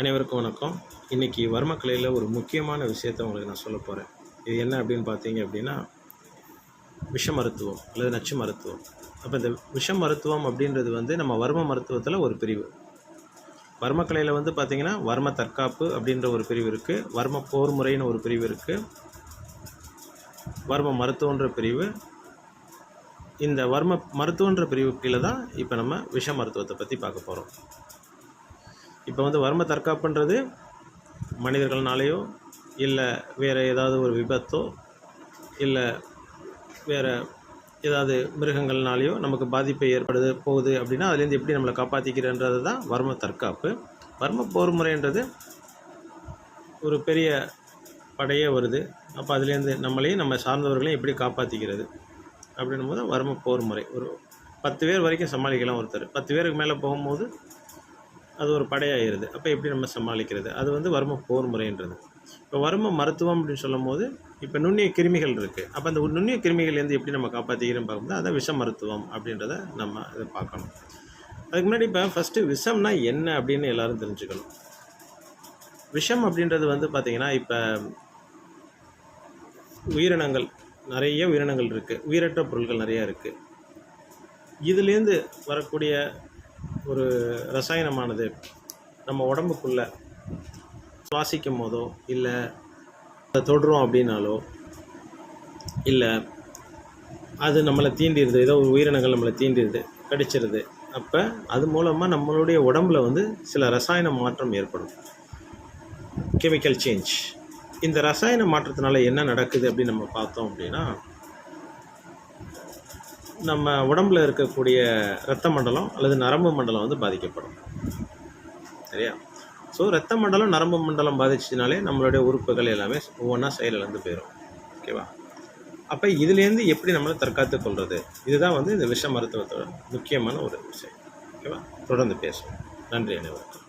அனைவருக்கும் வணக்கம். இன்றைக்கி வர்மக்கலையில் ஒரு முக்கியமான விஷயத்தை உங்களுக்கு நான் சொல்ல போகிறேன். இது என்ன அப்படின்னு பார்த்தீங்க அப்படின்னா, விஷ மருத்துவம் அல்லது நச்சு மருத்துவம். அப்போ இந்த விஷ மருத்துவம் அப்படின்றது நம்ம வர்ம மருத்துவத்தில் ஒரு பிரிவு. வர்மக்கலையில் பார்த்திங்கன்னா வர்ம தற்காப்பு அப்படின்ற ஒரு பிரிவு இருக்குது, வர்ம போர் முறைன்னு ஒரு பிரிவு இருக்குது, வர்ம மருத்துவன்ற பிரிவு. இந்த வர்ம மருத்துவன்ற பிரிவு கீழே தான் இப்போ நம்ம விஷ மருத்துவத்தை பற்றி பார்க்க போகிறோம். இப்போ வர்ம தற்காப்புன்றது மனிதர்கள்னாலேயோ இல்லை வேறு ஏதாவது ஒரு விபத்தோ இல்லை வேறு ஏதாவது மிருகங்கள்னாலேயோ நமக்கு பாதிப்பை போகுது அப்படின்னா அதுலேருந்து எப்படி நம்மளை காப்பாற்றிக்கிறன்றது தான் வர்ம தற்காப்பு. வர்ம போர் முறைன்றது ஒரு பெரிய படையே வருது, அப்போ அதுலேருந்து நம்மளையும் நம்ம சார்ந்தவர்களையும் எப்படி காப்பாற்றிக்கிறது அப்படின்னும் போது வர்ம போர் முறை. ஒரு 10 பேர் வரைக்கும் சமாளிக்கலாம் ஒருத்தர். 10 பேருக்கு மேலே போகும்போது அது ஒரு படையாகிடுது. அப்போ எப்படி நம்ம சமாளிக்கிறது, அது வர்ம போர் முறைன்றது. இப்போ வர்ம மருத்துவம் அப்படின்னு சொல்லும் போது இப்போ நுண்ணிய கிருமிகள் இருக்குது. அப்போ அந்த நுண்ணிய கிருமிகள்லேருந்து எப்படி நம்ம காப்பாற்றிக்கிறோன்னு பார்க்கும்போது அதை விஷ மருத்துவம் அப்படின்றத நம்ம இதை பார்க்கணும். அதுக்கு முன்னாடி இப்போ ஃபஸ்ட்டு விஷம்னா என்ன அப்படின்னு எல்லோரும் தெரிஞ்சுக்கணும். விஷம் அப்படின்றது பார்த்திங்கன்னா இப்போ உயிரினங்கள், நிறைய உயிரினங்கள் இருக்குது, உயிரற்ற பொருட்கள் நிறையா இருக்குது. இதுலேருந்து வரக்கூடிய ஒரு ரசாயனமானது நம்ம உடம்புக்குள்ளே சுவாசிக்கும் போதோ இல்லை அதை தொடுறோம் அப்படின்னாலோ இல்லை அது நம்மளை தீண்டிடுது, ஏதோ ஒரு உயிரினங்கள் நம்மளை தீண்டிடுது, கடிச்சிருது, அப்போ அது மூலமாக நம்மளுடைய உடம்பில் சில ரசாயன மாற்றம் ஏற்படும், கெமிக்கல் சேஞ்ச். இந்த ரசாயன மாற்றத்தினால என்ன நடக்குது அப்படின்னு நம்ம பார்த்தோம் அப்படின்னா, நம்ம உடம்பில் இருக்கக்கூடிய இரத்த மண்டலம் அல்லது நரம்பு மண்டலம் பாதிக்கப்படும். சரியா? ஸோ இரத்த மண்டலம் நரம்பு மண்டலம் பாதிச்சதுனாலே நம்மளுடைய உறுப்புகள் எல்லாமே ஒவ்வொன்றா செயலிழந்து போயிடும். ஓகேவா? அப்போ இதுலேருந்து எப்படி நம்மளை தற்காத்து கொள்வது, இதுதான் இந்த விஷ மருத்துவத்தோட முக்கியமான ஒரு விஷயம். ஓகேவா? தொடர்ந்து பேசுவோம். நன்றி அனைவருக்கும்.